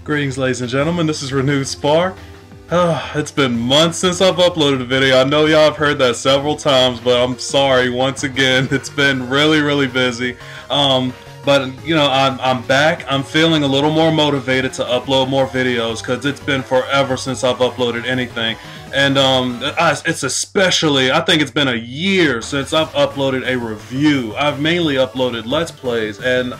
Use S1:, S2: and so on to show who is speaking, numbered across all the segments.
S1: Greetings, ladies and gentlemen, this is RenewedSpark. It's been months since I've uploaded a video. I know y'all have heard that several times, but I'm sorry once again. It's been really busy. But you know, I'm back. I'm feeling a little more motivated to upload more videos because it's been forever since I've uploaded anything. And it's especially, I think it's been a year since I've uploaded a review. I've mainly uploaded Let's Plays, and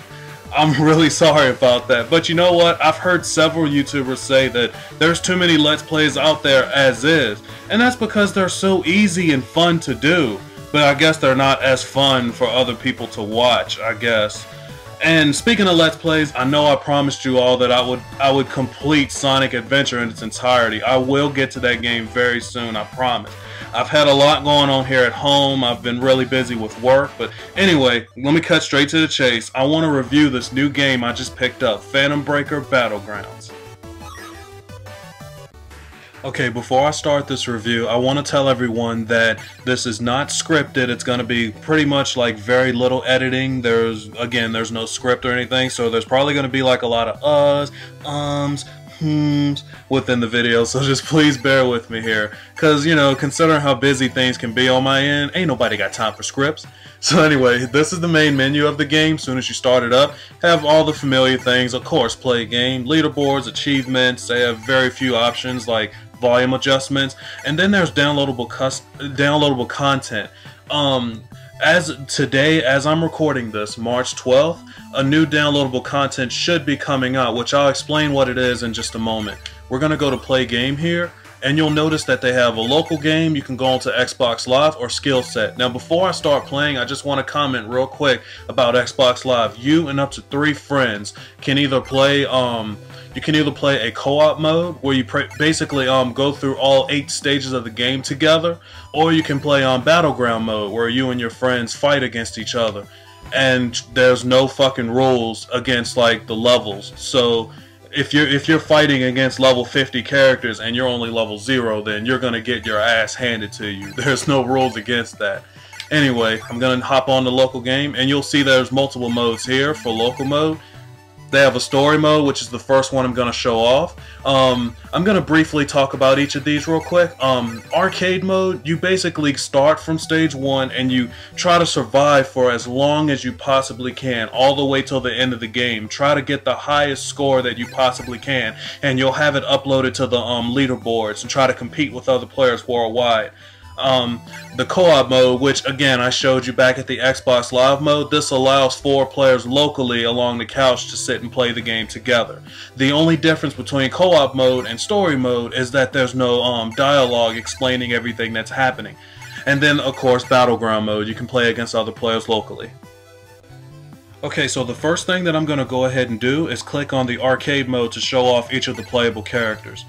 S1: I'm really sorry about that. But you know what? I've heard several YouTubers say that there's too many Let's Plays out there as is. And that's because they're so easy and fun to do. But I guess they're not as fun for other people to watch, I guess. And speaking of Let's Plays, I know I promised you all that I would complete Sonic Adventure in its entirety. I will get to that game very soon, I promise. I've had a lot going on here at home. I've been really busy with work, but anyway, let me cut straight to the chase. I want to review this new game I just picked up, Phantom Breaker Battlegrounds. Okay, before I start this review, I want to tell everyone that this is not scripted. It's going to be pretty much like very little editing. There's no script or anything, so there's probably going to be like a lot of uhs, ums, within the video, so just please bear with me here, because you know, considering how busy things can be on my end, ain't nobody got time for scripts. So anyway, this is the main menu of the game. As soon as you start it up, have all the familiar things, of course, play game, leaderboards, achievements. They have very few options like volume adjustments, and then there's downloadable content. As I'm recording this, March 12th, a new downloadable content should be coming out, which I'll explain what it is in just a moment. We're going to go to play game here, and you'll notice that they have a local game. You can go onto Xbox Live or Skill Set. Now before I start playing, I just want to comment real quick about Xbox Live. You and up to 3 friends can either play a co-op mode where you basically go through all 8 stages of the game together, or you can play on Battleground mode where you and your friends fight against each other, and there's no fucking rules against like the levels. So if you're fighting against level 50 characters and you're only level 0, then you're gonna get your ass handed to you. There's no rules against that. Anyway, I'm gonna hop on the local game, and you'll see there's multiple modes here for local mode. They have a story mode, which is the first one I'm going to show off. I'm going to briefly talk about each of these real quick. Arcade mode, you basically start from stage 1 and you try to survive for as long as you possibly can, all the way till the end of the game. Try to get the highest score that you possibly can, and you'll have it uploaded to the leaderboards and try to compete with other players worldwide. The co-op mode, which again I showed you back at the Xbox Live mode, this allows 4 players locally along the couch to sit and play the game together. The only difference between co-op mode and story mode is that there's no dialogue explaining everything that's happening. And then of course Battleground mode, you can play against other players locally. Okay, so the first thing that I'm going to go ahead and do is click on the arcade mode to show off each of the playable characters.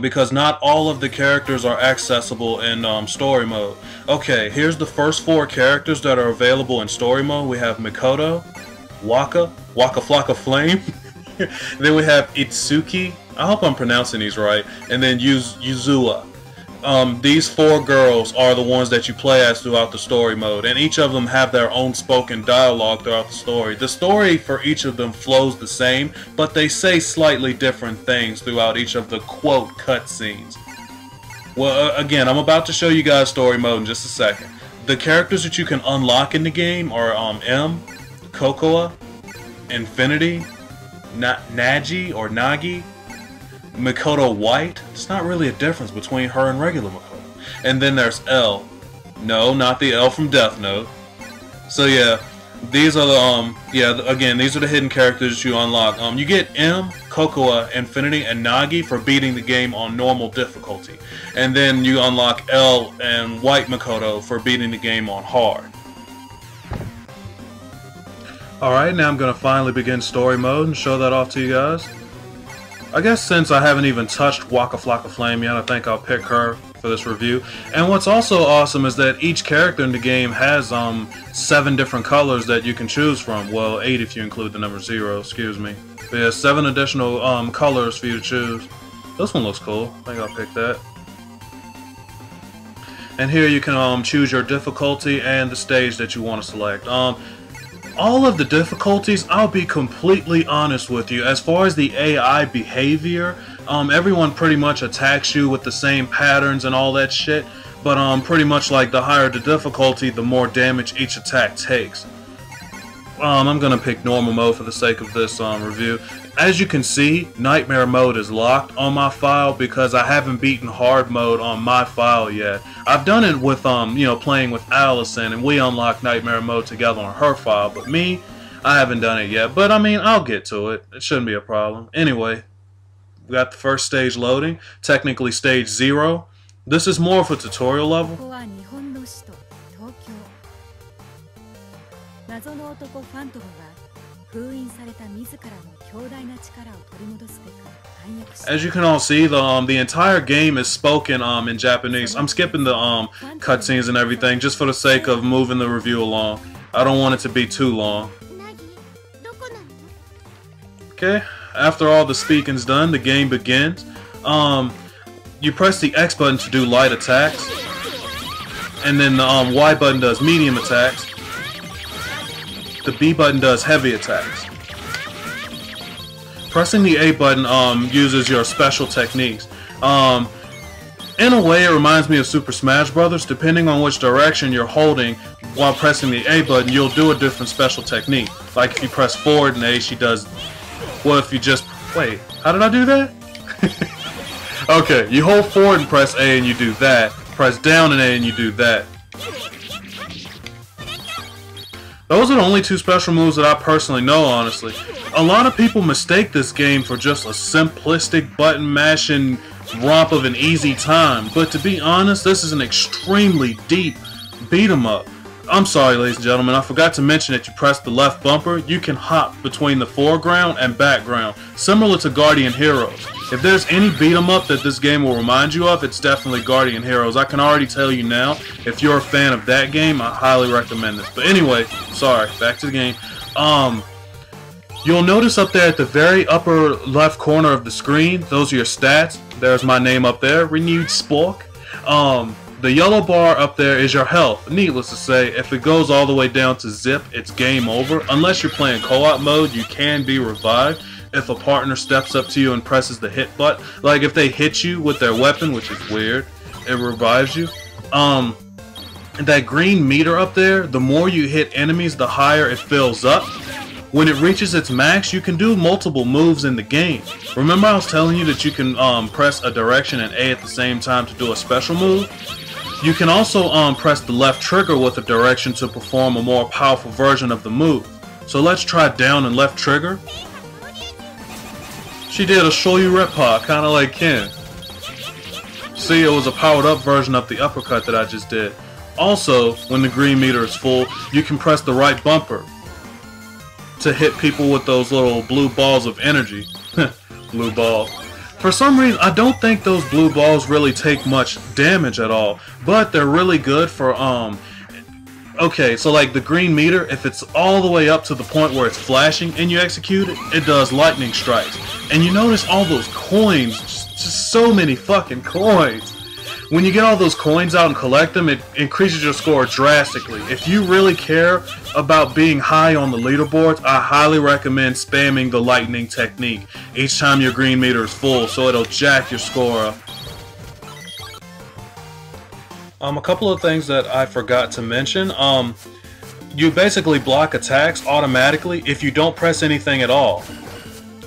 S1: Because not all of the characters are accessible in story mode. Okay, here's the first 4 characters that are available in story mode. We have Mikoto, Waka Flocka Flame, then we have Itsuki, I hope I'm pronouncing these right, and then Yuzua. These 4 girls are the ones that you play as throughout the story mode, and each of them have their own spoken dialogue throughout the story. The story for each of them flows the same, but they say slightly different things throughout each of the quote cutscenes. Well, again, I'm about to show you guys story mode in just a second. The characters that you can unlock in the game are M, Cocoa, Infinity, Nagi or Nagi, Mikoto White. It's not really a difference between her and regular Mikoto. And then there's L. No, not the L from Death Note. So yeah, these are the again, these are the hidden characters you unlock. You get M, Cocoa, Infinity, and Nagi for beating the game on normal difficulty. And then you unlock L and White Mikoto for beating the game on hard. Alright, now I'm gonna finally begin story mode and show that off to you guys. I guess since I haven't even touched Waka Flocka Flame yet, I think I'll pick her for this review. And what's also awesome is that each character in the game has 7 different colors that you can choose from. Well, 8 if you include the number 0, excuse me. But yeah, 7 additional colors for you to choose. This one looks cool. I think I'll pick that. And here you can choose your difficulty and the stage that you want to select. all of the difficulties, I'll be completely honest with you. As far as the AI behavior, everyone pretty much attacks you with the same patterns and all that shit. But pretty much like the higher the difficulty, the more damage each attack takes. I'm gonna pick normal mode for the sake of this review. As you can see, nightmare mode is locked on my file because I haven't beaten hard mode on my file yet. I've done it with you know, playing with Allison, and we unlocked nightmare mode together on her file, but me, I haven't done it yet. But I mean, I'll get to it. It shouldn't be a problem. Anyway, we got the first stage loading, technically stage 0. This is more of a tutorial level. As you can all see, the entire game is spoken in Japanese. I'm skipping the cutscenes and everything just for the sake of moving the review along. I don't want it to be too long. Okay, after all the speaking's done, the game begins. You press the X button to do light attacks, and then the Y button does medium attacks. The B button does heavy attacks. Pressing the A button uses your special techniques. In a way, it reminds me of Super Smash Bros. Depending on which direction you're holding while pressing the A button, you'll do a different special technique. Like if you press forward and A, she does... Well, if you just... Wait, how did I do that? Okay, you hold forward and press A and you do that. Press down and A and you do that. Those are the only two special moves that I personally know, honestly. A lot of people mistake this game for just a simplistic button mashing romp of an easy time, but to be honest, this is an extremely deep beat 'em up. I'm sorry, ladies and gentlemen, I forgot to mention that you press the left bumper, you can hop between the foreground and background, similar to Guardian Heroes. If there's any beat 'em up that this game will remind you of, it's definitely Guardian Heroes. I can already tell you now, if you're a fan of that game, I highly recommend this. But anyway, sorry, back to the game. You'll notice up there at the very upper left corner of the screen, those are your stats. There's my name up there, RenewedSpark. The yellow bar up there is your health. Needless to say, if it goes all the way down to zip, it's game over. Unless you're playing co-op mode, you can be revived if a partner steps up to you and presses the hit button. Like if they hit you with their weapon, which is weird, it revives you. That green meter up there, the more you hit enemies, the higher it fills up. When it reaches its max, you can do multiple moves in the game. Remember I was telling you that you can press a direction and A at the same time to do a special move? You can also press the left trigger with a direction to perform a more powerful version of the move. So let's try down and left trigger. She did a shoyu reppa, kinda like Ken. See, it was a powered up version of the uppercut that I just did. Also, when the green meter is full, you can press the right bumper to hit people with those little blue balls of energy. Blue ball. For some reason, I don't think those blue balls really take much damage at all, but they're really good for, okay, so like the green meter, if it's all the way up to the point where it's flashing and you execute it, it does lightning strikes. And you notice all those coins, just so many fucking coins. When you get all those coins out and collect them, it increases your score drastically. If you really care about being high on the leaderboards, I highly recommend spamming the lightning technique each time your green meter is full, so it'll jack your score up. A couple of things that I forgot to mention. You basically block attacks automatically if you don't press anything at all.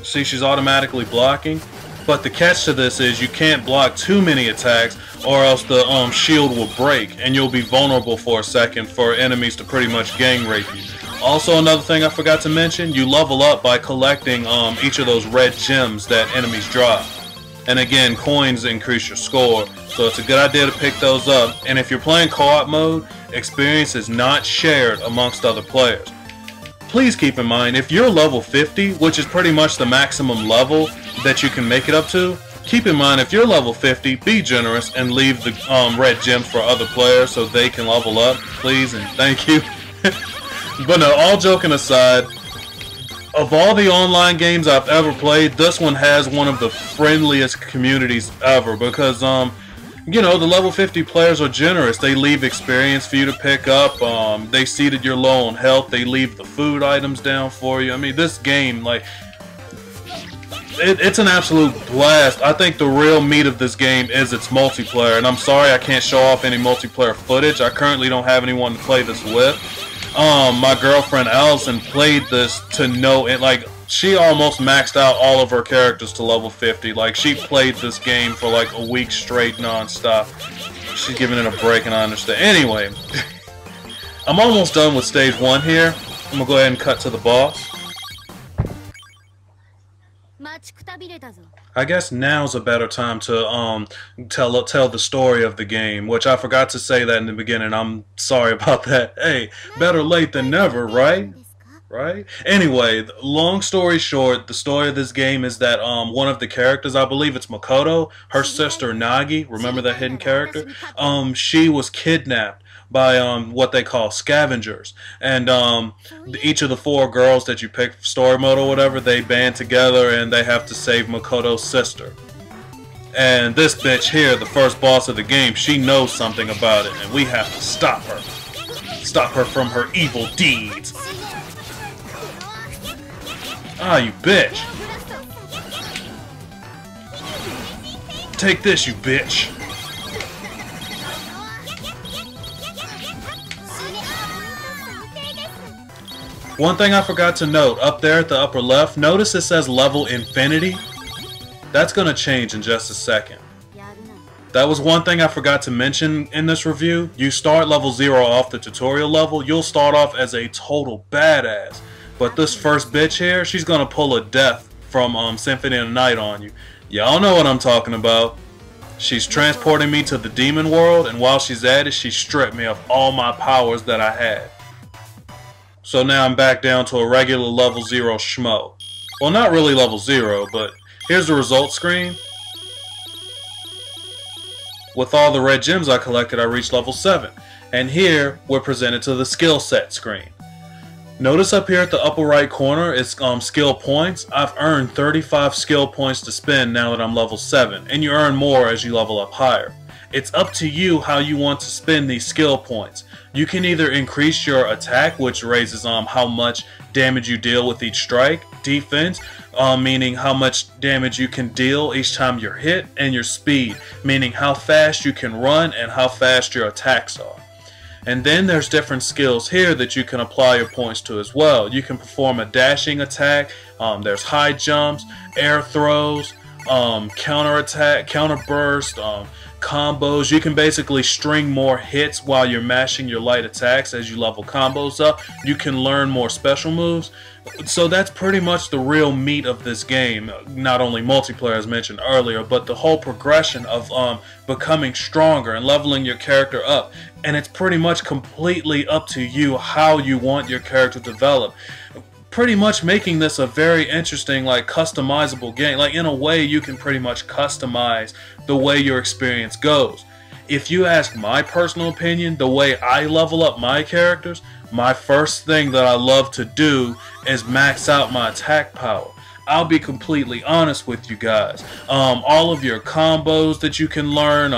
S1: See, she's automatically blocking. But the catch to this is you can't block too many attacks or else the shield will break and you'll be vulnerable for a second for enemies to pretty much gang rape you. Also, another thing I forgot to mention, you level up by collecting each of those red gems that enemies drop. And again, coins increase your score, so it's a good idea to pick those up. And if you're playing co-op mode, experience is not shared amongst other players. Please keep in mind, if you're level 50, which is pretty much the maximum level that you can make it up to, keep in mind if you're level 50, be generous and leave the red gems for other players so they can level up, please and thank you. But no, all joking aside, of all the online games I've ever played, this one has one of the friendliest communities ever because you know, the level 50 players are generous. They leave experience for you to pick up. They see that you're low on health. They leave the food items down for you. I mean, this game, like, it's an absolute blast. I think the real meat of this game is its multiplayer, and I'm sorry I can't show off any multiplayer footage. I currently don't have anyone to play this with. My girlfriend Allison played this to know it. Like, she almost maxed out all of her characters to level 50. Like, she played this game for like a week straight non-stop. She's giving it a break, and I understand. Anyway, I'm almost done with stage 1 here. I'm gonna go ahead and cut to the boss. I guess now's a better time to tell the story of the game, which I forgot to say that in the beginning. I'm sorry about that. Hey, better late than never, right? Right? Anyway, long story short, the story of this game is that one of the characters, I believe it's Makoto, her sister Nagi, remember that hidden character? She was kidnapped by what they call scavengers, and each of the 4 girls that you pick for story mode or whatever, they band together and they have to save Makoto's sister. And this bitch here, the first boss of the game, she knows something about it, and we have to stop her from her evil deeds. Ah, you bitch. Take this, you bitch. One thing I forgot to note, up there at the upper left, notice it says level infinity. That's gonna change in just a second. That was one thing I forgot to mention in this review. You start level 0 off the tutorial level, you'll start off as a total badass. But this first bitch here, she's gonna pull a death from Symphony of the Night on you. Y'all know what I'm talking about. She's transporting me to the demon world, and while she's at it, she stripped me of all my powers that I had. So now I'm back down to a regular level 0 schmo. Well, not really level 0, but here's the results screen. With all the red gems I collected, I reached level 7. And here, we're presented to the skill set screen. Notice up here at the upper right corner, it's skill points. I've earned 35 skill points to spend now that I'm level 7, and you earn more as you level up higher. It's up to you how you want to spend these skill points. You can either increase your attack, which raises how much damage you deal with each strike, defense, meaning how much damage you can deal each time you're hit, and your speed, meaning how fast you can run and how fast your attacks are. And then there's different skills here that you can apply your points to as well. You can perform a dashing attack, there's high jumps, air throws, counter attack, counter burst, combos. You can basically string more hits while you're mashing your light attacks as you level combos up. You can learn more special moves. So that's pretty much the real meat of this game. Not only multiplayer as mentioned earlier, but the whole progression of becoming stronger and leveling your character up. And it's pretty much completely up to you how you want your character to develop. Pretty much making this a very interesting, like, customizable game. Like, in a way, you can pretty much customize the way your experience goes. If you ask my personal opinion, the way I level up my characters, my first thing that I love to do is max out my attack power. I'll be completely honest with you guys. All of your combos that you can learn,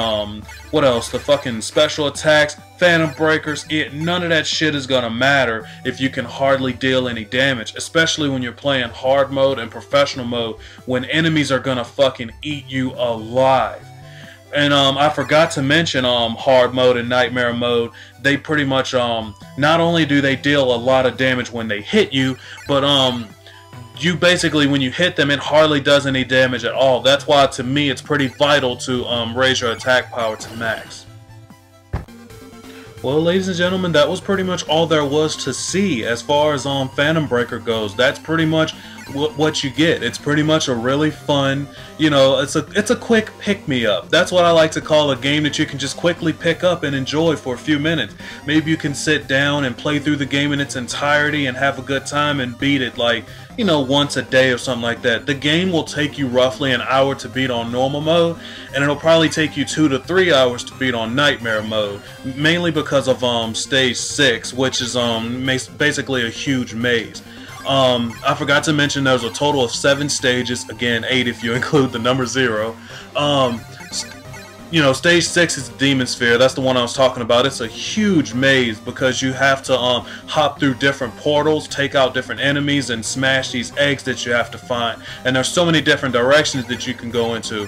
S1: what else? The fucking special attacks, phantom breakers, none of that shit is gonna matter if you can hardly deal any damage, especially when you're playing hard mode and professional mode, when enemies are gonna fucking eat you alive. And I forgot to mention hard mode and nightmare mode. They pretty much not only do they deal a lot of damage when they hit you, but you basically, when you hit them, it hardly does any damage at all. That's why, to me, it's pretty vital to raise your attack power to max. Well, ladies and gentlemen, that was pretty much all there was to see as far as Phantom Breaker goes. That's pretty much what you get. It's pretty much a really fun, you know, it's a quick pick-me-up. That's what I like to call a game that you can just quickly pick up and enjoy for a few minutes. Maybe you can sit down and play through the game in its entirety and have a good time and beat it, like, you know, once a day or something like that. The game will take you roughly an hour to beat on normal mode, and it'll probably take you 2 to 3 hours to beat on nightmare mode, mainly because of stage 6, which is basically a huge maze. I forgot to mention there's a total of 7 stages, again 8 if you include the number 0. you know, stage 6 is the Demon Sphere. That's the one I was talking about. It's a huge maze because you have to hop through different portals, take out different enemies, and smash these eggs that you have to find. And there's so many different directions that you can go into.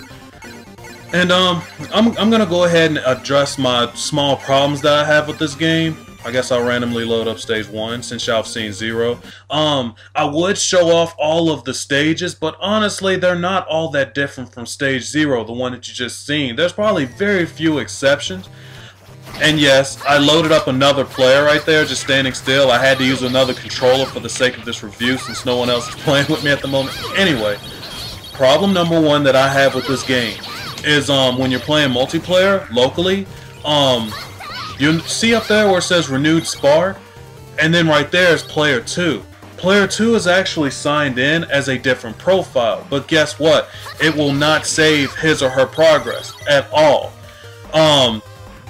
S1: And I'm gonna go ahead and address my small problems that I have with this game. I guess I'll randomly load up stage 1 since y'all have seen 0. I would show off all of the stages, but honestly, they're not all that different from stage 0, the one that you just seen. There's probably very few exceptions. And yes, I loaded up another player right there, just standing still. I had to use another controller for the sake of this review since no one else is playing with me at the moment. Anyway, problem number 1 that I have with this game is when you're playing multiplayer locally, you see up there where it says RenewedSpark, and then right there is Player 2. Player 2 is actually signed in as a different profile, but guess what? It will not save his or her progress at all.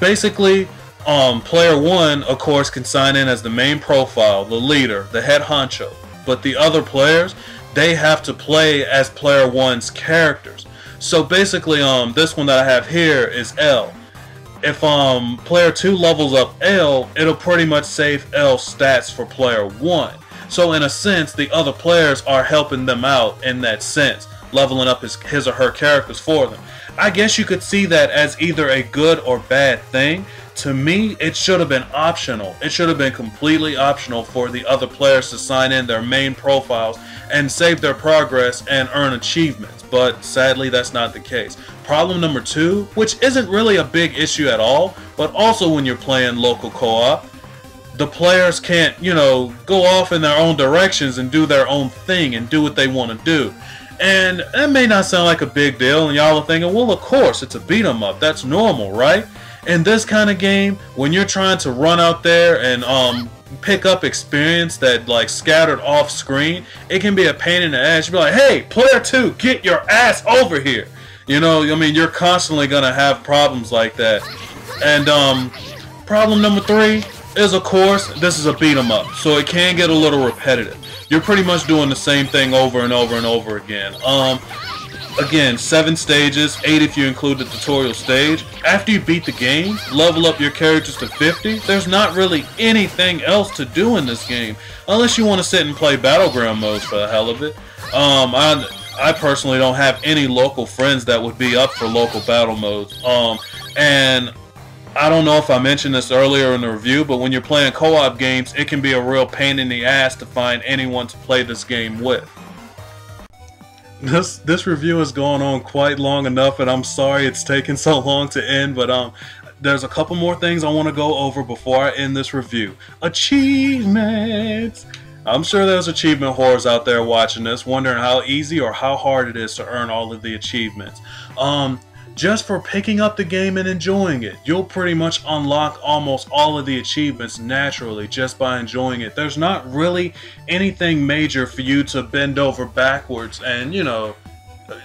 S1: Basically, Player 1, of course, can sign in as the main profile, the leader, the head honcho, but the other players, they have to play as Player 1's characters. So basically, this one that I have here is L. If Player 2 levels up L, it'll pretty much save L stats for Player 1. So in a sense, the other players are helping them out in that sense, leveling up his or her characters for them. I guess you could see that as either a good or bad thing. To me, it should have been optional. It should have been completely optional for the other players to sign in their main profiles and save their progress and earn achievements, but sadly that's not the case. Problem number 2, which isn't really a big issue at all, but also when you're playing local co-op, the players can't, you know, go off in their own directions and do their own thing and do what they want to do. And that may not sound like a big deal, and y'all are thinking, well, of course, it's a beat 'em up, that's normal, right? In this kind of game, when you're trying to run out there and pick up experience that like scattered off screen, it can be a pain in the ass. You'll be like, hey, Player 2, get your ass over here. You know, I mean, you're constantly gonna have problems like that. And problem number 3 is, of course, this is a beat 'em up, so it can get a little repetitive. You're pretty much doing the same thing over and over and over again. Again, 7 stages, 8 if you include the tutorial stage. After you beat the game, level up your characters to 50, there's not really anything else to do in this game, unless you want to sit and play Battleground modes for the hell of it. I personally don't have any local friends that would be up for local battle modes. And I don't know if I mentioned this earlier in the review, but when you're playing co-op games, it can be a real pain in the ass to find anyone to play this game with. This review has gone on quite long enough, and I'm sorry it's taken so long to end, but there's a couple more things I want to go over before I end this review. Achievements! I'm sure there's achievement whores out there watching this, wondering how easy or how hard it is to earn all of the achievements. Just for picking up the game and enjoying it, you'll pretty much unlock almost all of the achievements naturally just by enjoying it. There's not really anything major for you to bend over backwards, and you know,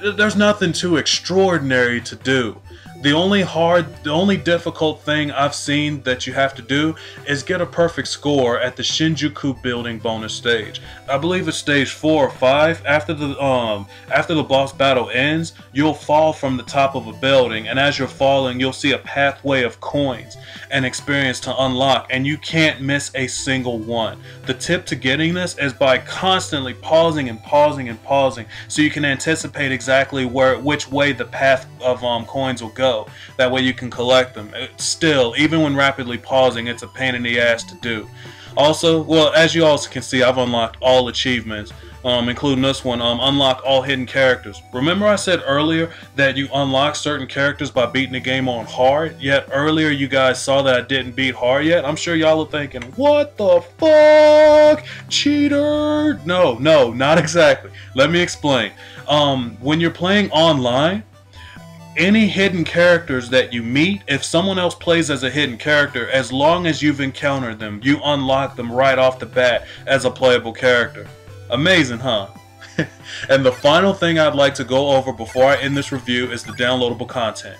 S1: there's nothing too extraordinary to do. The only difficult thing I've seen that you have to do is get a perfect score at the Shinjuku building bonus stage. I believe it's stage 4 or 5. After the boss battle ends, you'll fall from the top of a building, and as you're falling, you'll see a pathway of coins and experience to unlock, and you can't miss a single one. The tip to getting this is by constantly pausing and pausing and pausing, so you can anticipate exactly which way the path of coins will go. That way you can collect them. Still, even when rapidly pausing, it's a pain in the ass to do. Also, well, as you also can see, I've unlocked all achievements, including this one, unlock all hidden characters. Remember I said earlier that you unlock certain characters by beating the game on hard? Yet earlier you guys saw that I didn't beat hard yet? I'm sure y'all are thinking, what the fuck? Cheater! No, not exactly. Let me explain. When you're playing online, any hidden characters that you meet, if someone else plays as a hidden character, as long as you've encountered them, you unlock them right off the bat as a playable character. Amazing, huh? And the final thing I'd like to go over before I end this review is the downloadable content.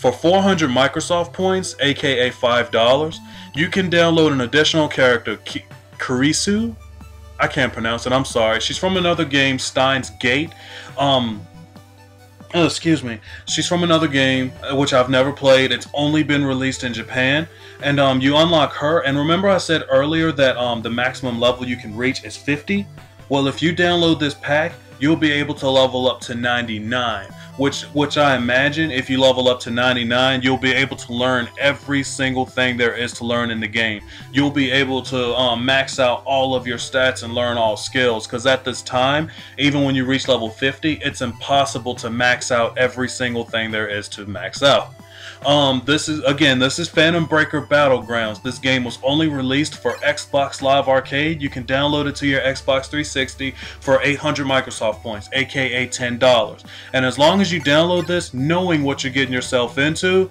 S1: For 400 Microsoft points, aka $5, you can download an additional character, Kurisu? I can't pronounce it, I'm sorry. She's from another game, Steins Gate. Oh, excuse me. She's from another game, which I've never played. It's only been released in Japan. And you unlock her. And remember I said earlier that the maximum level you can reach is 50? Well, if you download this pack, you'll be able to level up to 99. Which I imagine if you level up to 99, you'll be able to learn every single thing there is to learn in the game. You'll be able to max out all of your stats and learn all skills, because at this time, even when you reach level 50, it's impossible to max out every single thing there is to max out. This is Phantom Breaker Battlegrounds. This game was only released for Xbox Live Arcade. You can download it to your Xbox 360 for 800 Microsoft points, aka $10. And as long as you download this, knowing what you're getting yourself into,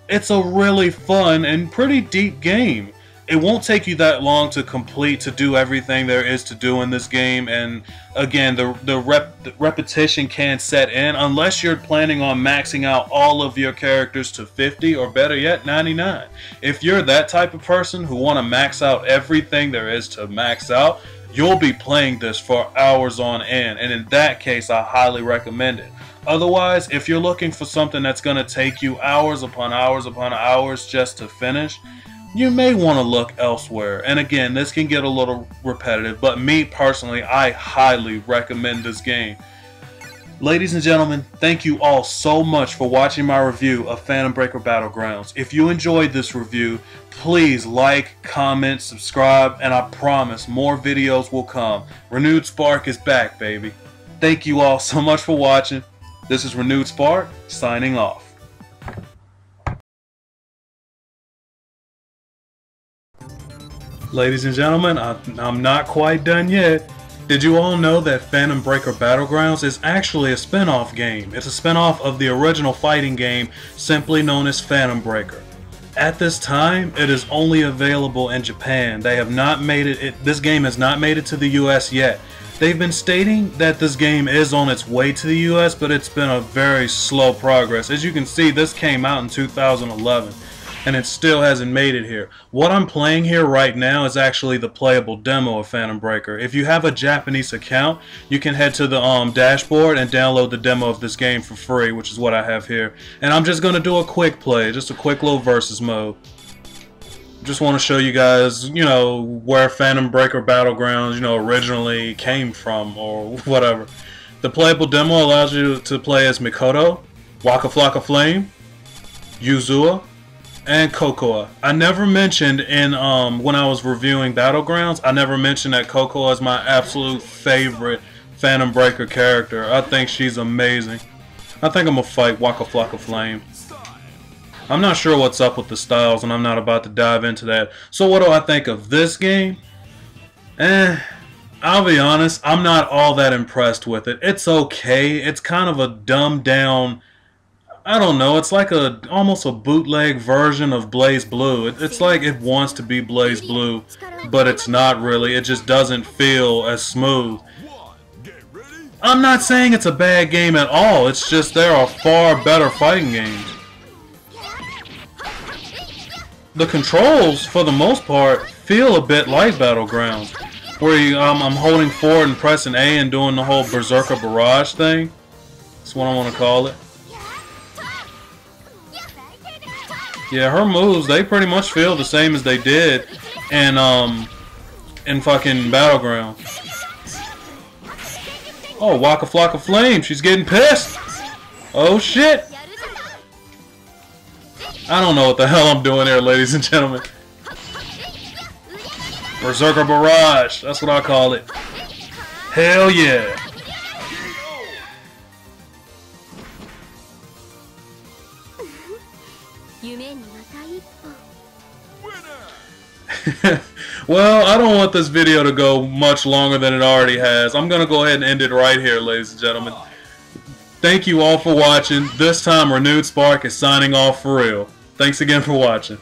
S1: it's a really fun and pretty deep game. It won't take you that long to complete, to do everything there is to do in this game, and again, the repetition can set in unless you're planning on maxing out all of your characters to 50 or better yet 99. If you're that type of person who want to max out everything there is to max out, you'll be playing this for hours on end, and in that case I highly recommend it. Otherwise, if you're looking for something that's going to take you hours upon hours upon hours just to finish, you may want to look elsewhere. And again, this can get a little repetitive, but me personally, I highly recommend this game. Ladies and gentlemen, thank you all so much for watching my review of Phantom Breaker Battlegrounds. If you enjoyed this review, please like, comment, subscribe, and I promise more videos will come. RenewedSpark is back, baby. Thank you all so much for watching. This is RenewedSpark, signing off. Ladies and gentlemen, I'm not quite done yet. Did you all know that Phantom Breaker Battlegrounds is actually a spin-off game? It's a spin-off of the original fighting game, simply known as Phantom Breaker. At this time, it is only available in Japan. They have not made this game has not made it to the US yet. They've been stating that this game is on its way to the US, but it's been a very slow progress. As you can see, this came out in 2011. And it still hasn't made it here. What I'm playing here right now is actually the playable demo of Phantom Breaker. If you have a Japanese account, you can head to the dashboard and download the demo of this game for free, which is what I have here. And I'm just going to do a quick play, just a quick little versus mode. Just want to show you guys, you know, where Phantom Breaker Battlegrounds, you know, originally came from or whatever. The playable demo allows you to play as Mikoto, Waka Flocka Flame, Yuzua, and Cocoa. I never mentioned in when I was reviewing Battlegrounds, I never mentioned that Cocoa is my absolute favorite Phantom Breaker character. I think she's amazing. I think I'm gonna fight Waka Flocka Flame. I'm not sure what's up with the styles, and I'm not about to dive into that. So what do I think of this game? I'll be honest, I'm not all that impressed with it. It's okay. It's kind of a dumbed down, I don't know, it's like almost a bootleg version of Blaze Blue. It's like it wants to be Blaze Blue, but it's not really. It just doesn't feel as smooth. I'm not saying it's a bad game at all. It's just there are far better fighting games. The controls, for the most part, feel a bit like Battlegrounds, where I'm holding forward and pressing A and doing the whole Berserker Barrage thing. That's what I want to call it. Yeah, her moves, they pretty much feel the same as they did in fucking Battleground. Oh, Waka Flocka Flame, she's getting pissed! Oh shit! I don't know what the hell I'm doing here, ladies and gentlemen. Berserker Barrage, that's what I call it. Hell yeah! Well, I don't want this video to go much longer than it already has. I'm going to go ahead and end it right here, ladies and gentlemen. Thank you all for watching. This time, RenewedSpark is signing off for real. Thanks again for watching.